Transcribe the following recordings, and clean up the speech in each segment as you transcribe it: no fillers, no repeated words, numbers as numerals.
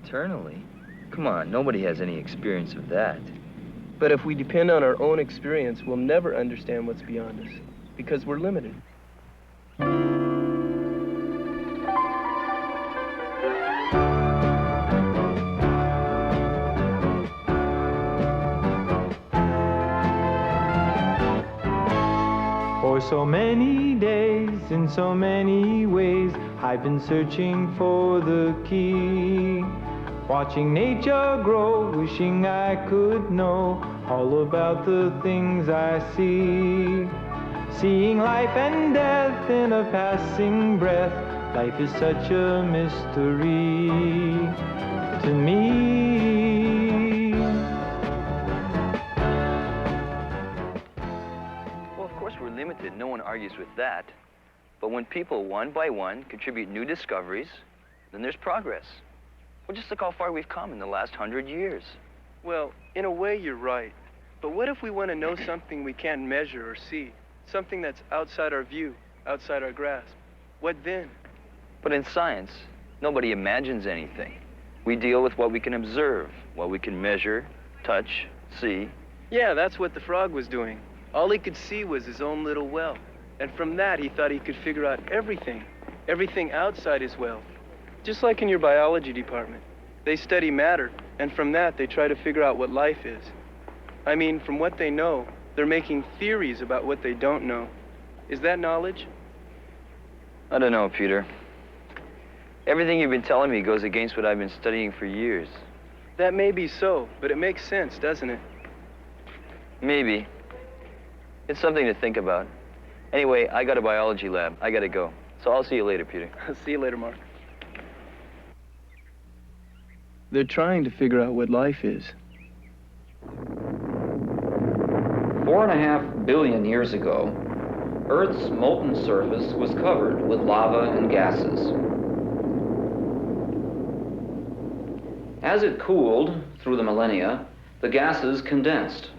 Eternally? Come on, nobody has any experience of that. But if we depend on our own experience, we'll never understand what's beyond us, because we're limited. For so many days, in so many ways, I've been searching for the key. Watching nature grow, wishing I could know all about the things I see. Seeing life and death in a passing breath, life is such a mystery to me. Well, of course we're limited. No one argues with that. But when people, one by one, contribute new discoveries, then there's progress. Well, just look how far we've come in the last 100 years. Well, in a way, you're right. But what if we want to know something we can't measure or see? Something that's outside our view, outside our grasp? What then? But in science, nobody imagines anything. We deal with what we can observe, what we can measure, touch, see. Yeah, that's what the frog was doing. All he could see was his own little well. And from that, he thought he could figure out everything outside his well. Just like in your biology department. They study matter, and from that, they try to figure out what life is. I mean, from what they know, they're making theories about what they don't know. Is that knowledge? I don't know, Peter. Everything you've been telling me goes against what I've been studying for years. That may be so, but it makes sense, doesn't it? Maybe. It's something to think about. Anyway, I got a biology lab. I gotta go. So I'll see you later, Peter. See you later, Mark. They're trying to figure out what life is. 4.5 billion years ago, Earth's molten surface was covered with lava and gases. As it cooled through the millennia, the gases condensed.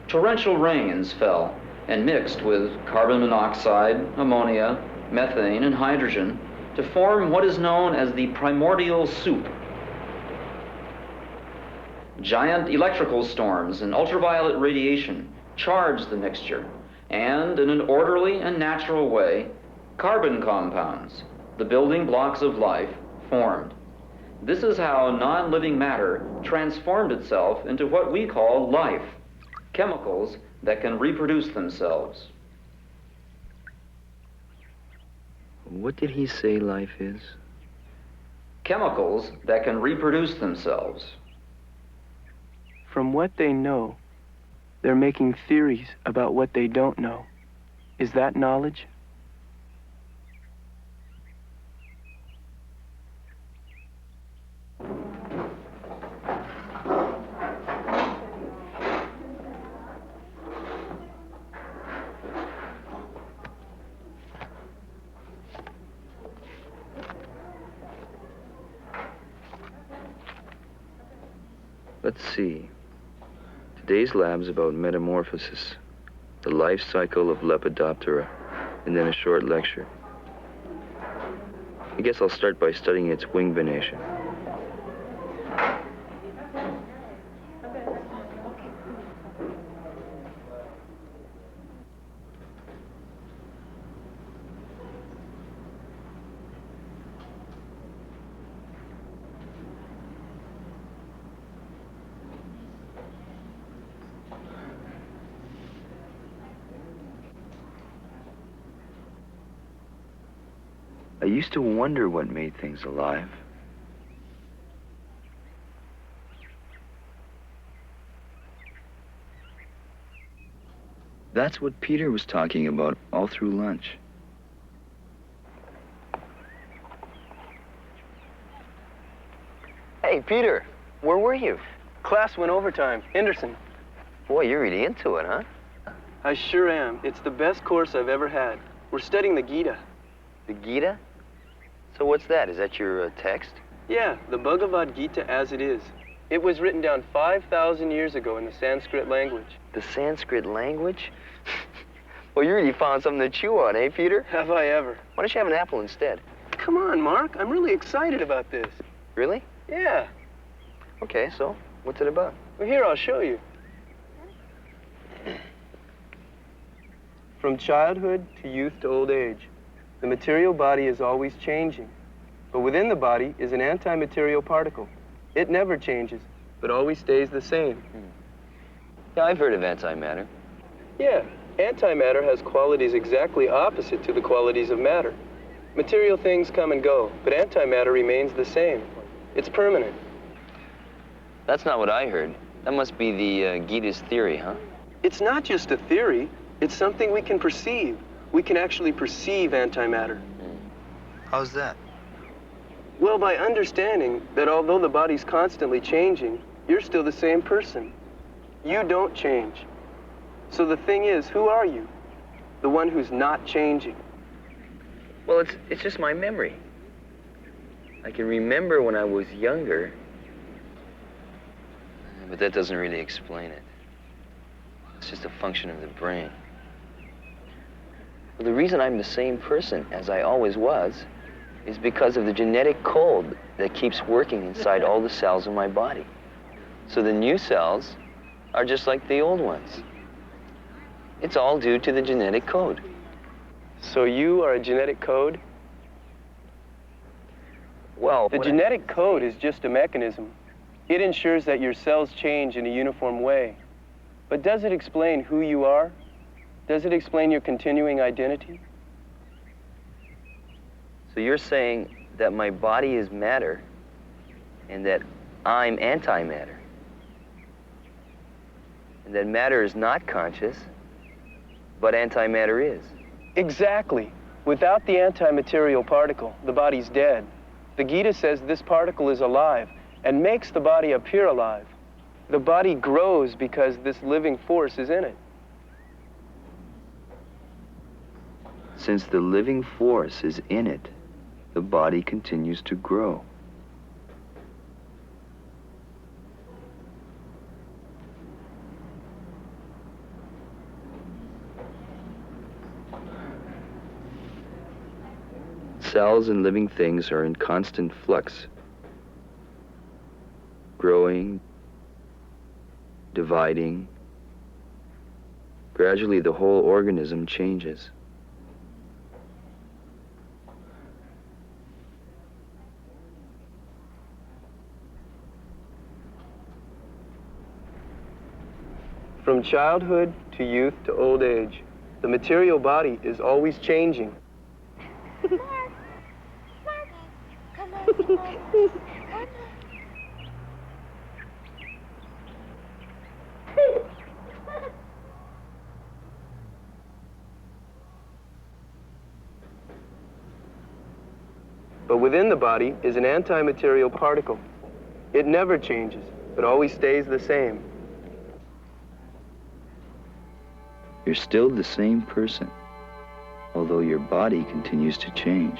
Torrential rains fell and mixed with carbon monoxide, ammonia, methane, and hydrogen to form what is known as the primordial soup. Giant electrical storms and ultraviolet radiation charged the mixture, and in an orderly and natural way, carbon compounds, the building blocks of life, formed. This is how non-living matter transformed itself into what we call life, chemicals that can reproduce themselves. What did he say life is? Chemicals that can reproduce themselves. From what they know, they're making theories about what they don't know. Is that knowledge? Let's see. Today's lab's about metamorphosis, the life cycle of Lepidoptera, and then a short lecture. I guess I'll start by studying its wing venation. I used to wonder what made things alive. That's what Peter was talking about all through lunch. Hey, Peter, where were you? Class went overtime. Henderson. Boy, you're really into it, huh? I sure am. It's the best course I've ever had. We're studying the Gita. The Gita? So what's that? Is that your text? Yeah, the Bhagavad Gita as it is. It was written down 5,000 years ago in the Sanskrit language. The Sanskrit language? Well, you really found something to chew on, eh, Peter? Have I ever? Why don't you have an apple instead? Come on, Mark. I'm really excited about this. Really? Yeah. Okay, so what's it about? Well, here, I'll show you. From childhood to youth to old age, the material body is always changing. But within the body is an anti-material particle. It never changes, but always stays the same. Yeah, I've heard of antimatter. Yeah, antimatter has qualities exactly opposite to the qualities of matter. Material things come and go, but antimatter remains the same. It's permanent. That's not what I heard. That must be the Gita's theory, huh? It's not just a theory, it's something we can perceive. We can actually perceive antimatter. How's that? Well, by understanding that although the body's constantly changing, you're still the same person. You don't change. So the thing is, who are you? The one who's not changing. Well, it's just my memory. I can remember when I was younger, but that doesn't really explain it. It's just a function of the brain. Well, the reason I'm the same person as I always was is because of the genetic code that keeps working inside all the cells in my body. So the new cells are just like the old ones. It's all due to the genetic code. So you are a genetic code? Well, The genetic code is just a mechanism. It ensures that your cells change in a uniform way. But does it explain who you are? Does it explain your continuing identity? So you're saying that my body is matter and that I'm antimatter. And that matter is not conscious, but antimatter is. Exactly. Without the anti-material particle, the body's dead. The Gita says this particle is alive and makes the body appear alive. The body grows because this living force is in it. Since the living force is in it, the body continues to grow. Cells and living things are in constant flux, growing, dividing. Gradually, the whole organism changes. From childhood to youth to old age, the material body is always changing. But within the body is an anti-material particle. It never changes, but always stays the same. You're still the same person, although your body continues to change.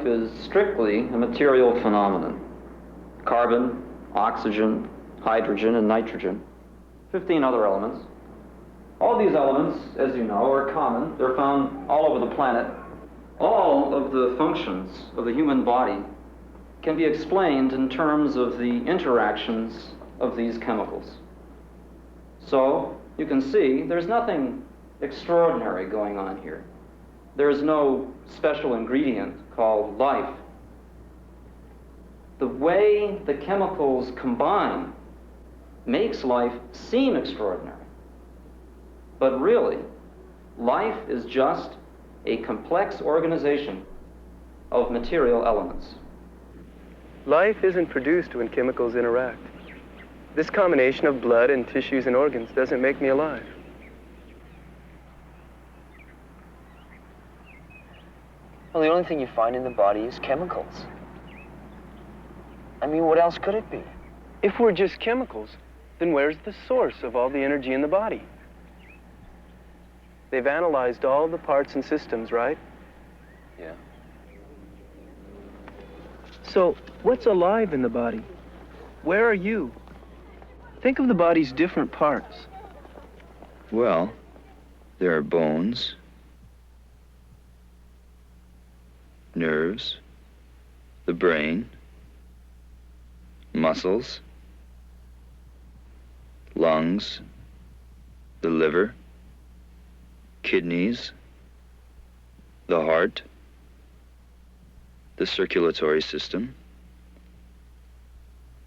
life is strictly a material phenomenon. Carbon, oxygen, hydrogen, and nitrogen. 15 other elements. All these elements, as you know, are common. They're found all over the planet. All of the functions of the human body can be explained in terms of the interactions of these chemicals. So, you can see there's nothing extraordinary going on here. There is no special ingredient called life. The way the chemicals combine makes life seem extraordinary. But really, life is just a complex organization of material elements. Life isn't produced when chemicals interact. This combination of blood and tissues and organs doesn't make me alive. Well, the only thing you find in the body is chemicals. I mean, what else could it be? If we're just chemicals, then where's the source of all the energy in the body? They've analyzed all the parts and systems, right? Yeah. So, what's alive in the body? Where are you? Think of the body's different parts. Well, there are bones, nerves, the brain, muscles, lungs, the liver, kidneys, the heart, the circulatory system,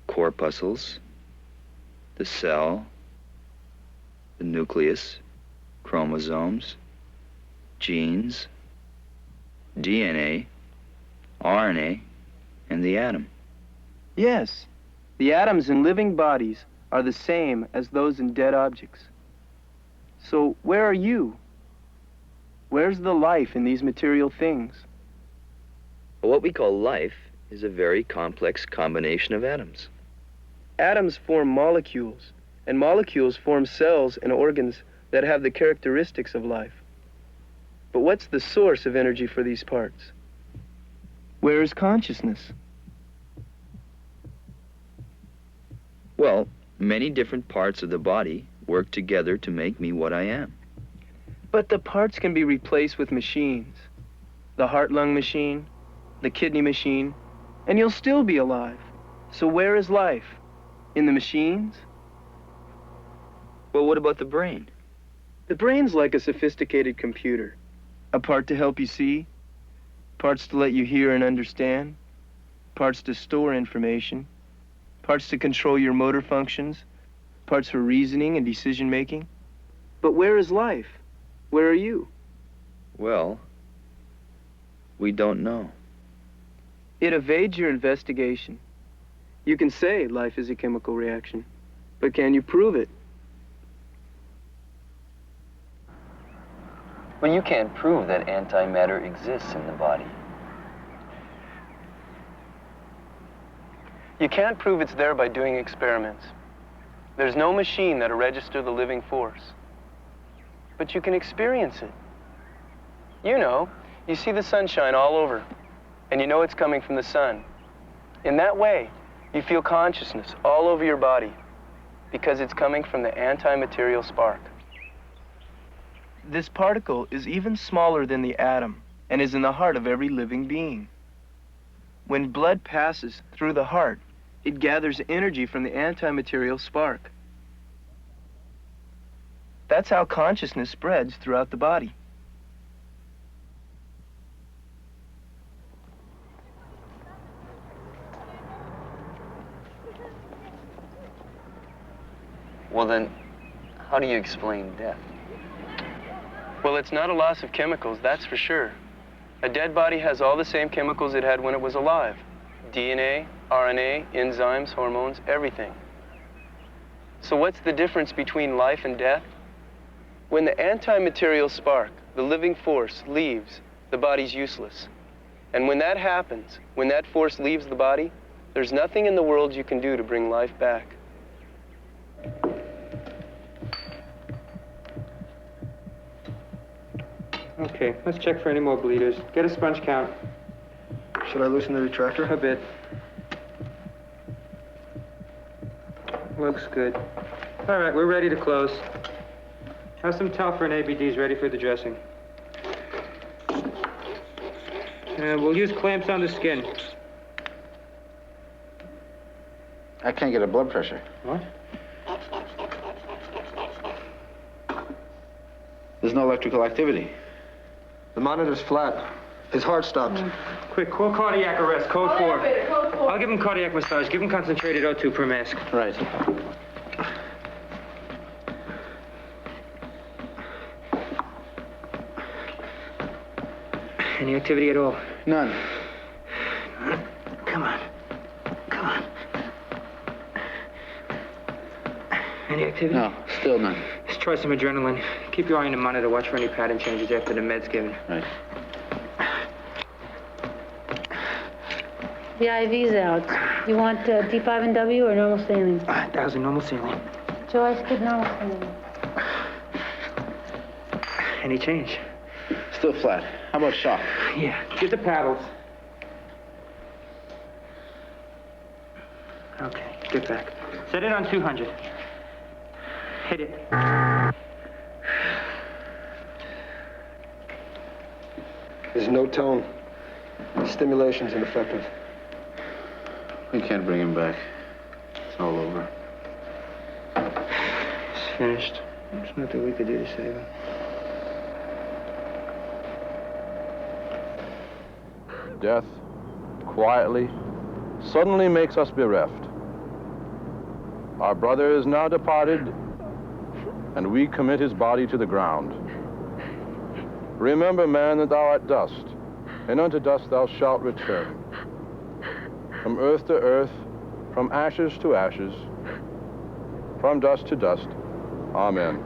corpuscles, the cell, the nucleus, chromosomes, genes, DNA, RNA, and the atom. Yes, the atoms in living bodies are the same as those in dead objects. So where are you? Where's the life in these material things? What we call life is a very complex combination of atoms. Atoms form molecules, and molecules form cells and organs that have the characteristics of life. But what's the source of energy for these parts? Where is consciousness? Well, many different parts of the body work together to make me what I am. But the parts can be replaced with machines. The heart-lung machine, the kidney machine, and you'll still be alive. So where is life? In the machines? Well, what about the brain? The brain's like a sophisticated computer. A part to help you see, parts to let you hear and understand, parts to store information, parts to control your motor functions, parts for reasoning and decision-making. But where is life? Where are you? Well, we don't know. It evades your investigation. You can say life is a chemical reaction, but can you prove it? Well, you can't prove that antimatter exists in the body. You can't prove it's there by doing experiments. There's no machine that'll register the living force. But you can experience it. You know, you see the sunshine all over, and you know it's coming from the sun. In that way, you feel consciousness all over your body, because it's coming from the anti-material spark. This particle is even smaller than the atom, and is in the heart of every living being. When blood passes through the heart, it gathers energy from the anti-material spark. That's how consciousness spreads throughout the body. Well, then, how do you explain death? Well, it's not a loss of chemicals, that's for sure. A dead body has all the same chemicals it had when it was alive. DNA, RNA, enzymes, hormones, everything. So what's the difference between life and death? When the anti-material spark, the living force, leaves, the body's useless. And when that happens, when that force leaves the body, there's nothing in the world you can do to bring life back. Okay, let's check for any more bleeders. Get a sponge count. Should I loosen the retractor? A bit. Looks good. All right, we're ready to close. Have some towel for an ABDs ready for the dressing. And we'll use clamps on the skin. I can't get a blood pressure. What? There's no electrical activity. The monitor's flat. His heart stopped. Quick, call cardiac arrest, code 4. Elevator, code 4. I'll give him cardiac massage. Give him concentrated O2 per mask. Right. Any activity at all? None. Come on. Come on. Any activity? No, still none. Let's try some adrenaline. Keep your eye on the monitor. Watch for any pattern changes after the med's given. Right. The IV's out. You want D5 and W or normal saline? 1,000 normal saline. Joyce, get normal saline. Any change? Still flat. How about shock? Yeah. Get the paddles. Okay, get back. Set it on 200. Hit it. There's no tone. Stimulation's ineffective. We can't bring him back. It's all over. It's finished. There's nothing we could do to save him. Death, quietly, suddenly makes us bereft. Our brother is now departed, and we commit his body to the ground. Remember, man, that thou art dust, and unto dust thou shalt return. From earth to earth, from ashes to ashes, from dust to dust. Amen.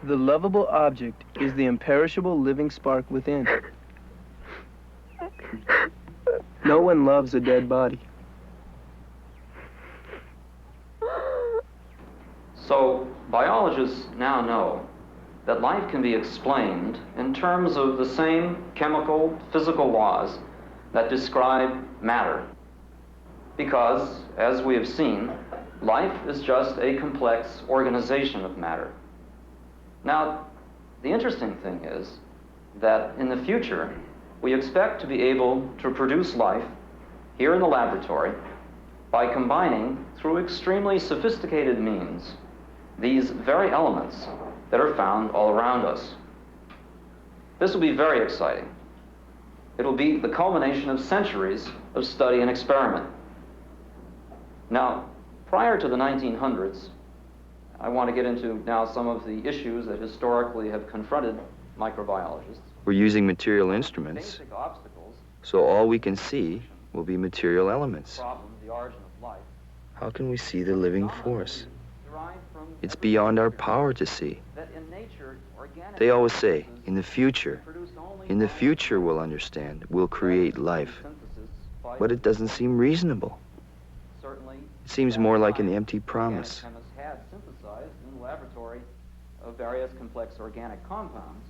The lovable object is the imperishable living spark within. No one loves a dead body. So, biologists now know that life can be explained in terms of the same chemical, physical laws that describe matter. Because, as we have seen, life is just a complex organization of matter. Now, the interesting thing is that in the future, we expect to be able to produce life here in the laboratory by combining, through extremely sophisticated means, these very elements that are found all around us. This will be very exciting. It'll be the culmination of centuries of study and experiment. Now, prior to the 1900s, I want to get into now some of the issues that historically have confronted microbiologists. We're using material instruments, Basic obstacles, so all we can see will be material elements. problems, the origin of life. How can we see the living force? derived from It's beyond our power to see. that in nature, organic They always say, substances in the future, produced only in the by future we'll understand, we'll create life. synthesis by But it doesn't seem reasonable. certainly It seems more like an empty promise. organic chemists had synthesized in the laboratory of various complex organic compounds.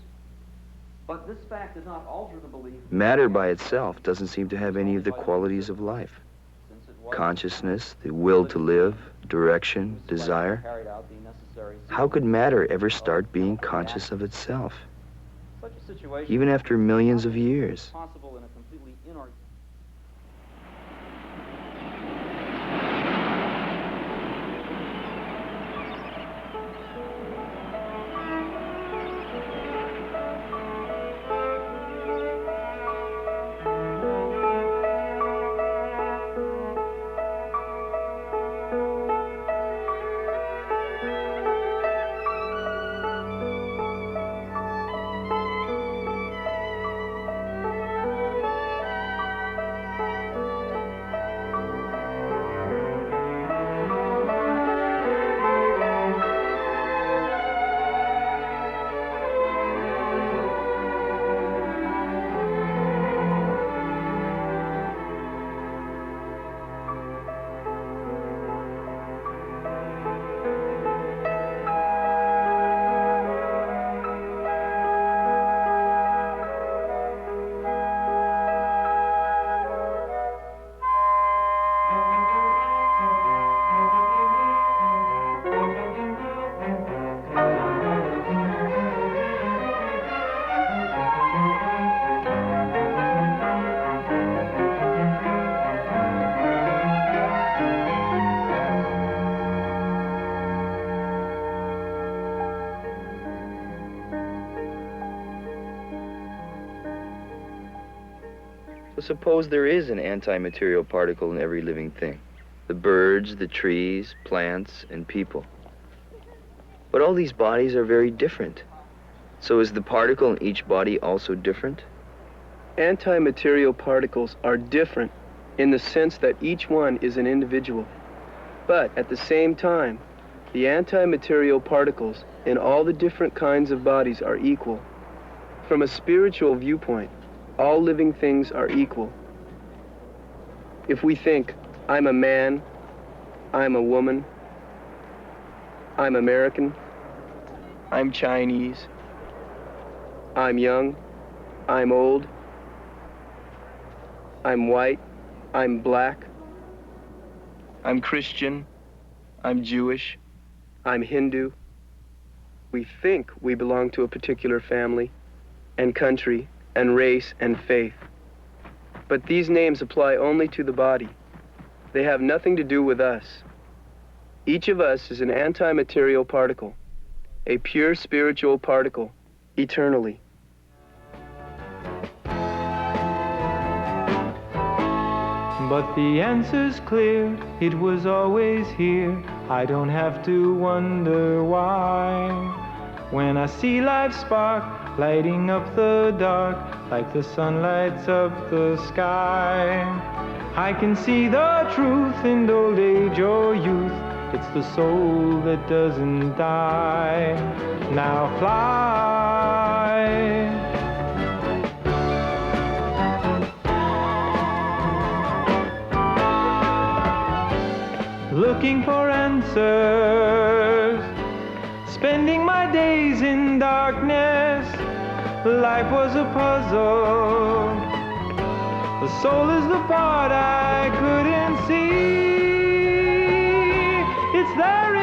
But this fact did not alter the belief Matter by itself doesn't seem to have any of the qualities of life. since it was Consciousness, the will to live, direction, desire. carried out the necessary How could matter ever start being conscious of itself, such a situation even after millions of years? possible in a completely inorganic Well, suppose there is an anti-material particle in every living thing. The birds, the trees, plants, and people. But all these bodies are very different. So is the particle in each body also different? Anti-material particles are different in the sense that each one is an individual. But at the same time, the anti-material particles in all the different kinds of bodies are equal. From a spiritual viewpoint, all living things are equal. If we think, I'm a man, I'm a woman, I'm American, I'm Chinese, I'm young, I'm old, I'm white, I'm black, I'm Christian, I'm Jewish, I'm Hindu. We think we belong to a particular family and country and race and faith. But these names apply only to the body. They have nothing to do with us. Each of us is an anti-material particle, a pure spiritual particle, eternally. But the answer's clear, it was always here. I don't have to wonder why. When I see life spark, lighting up the dark, like the sun lights up the sky, I can see the truth in old age or youth. It's the soul that doesn't die. Now fly. Looking for answers, spending my days in darkness. Life was a puzzle. The soul is the part I couldn't see. It's there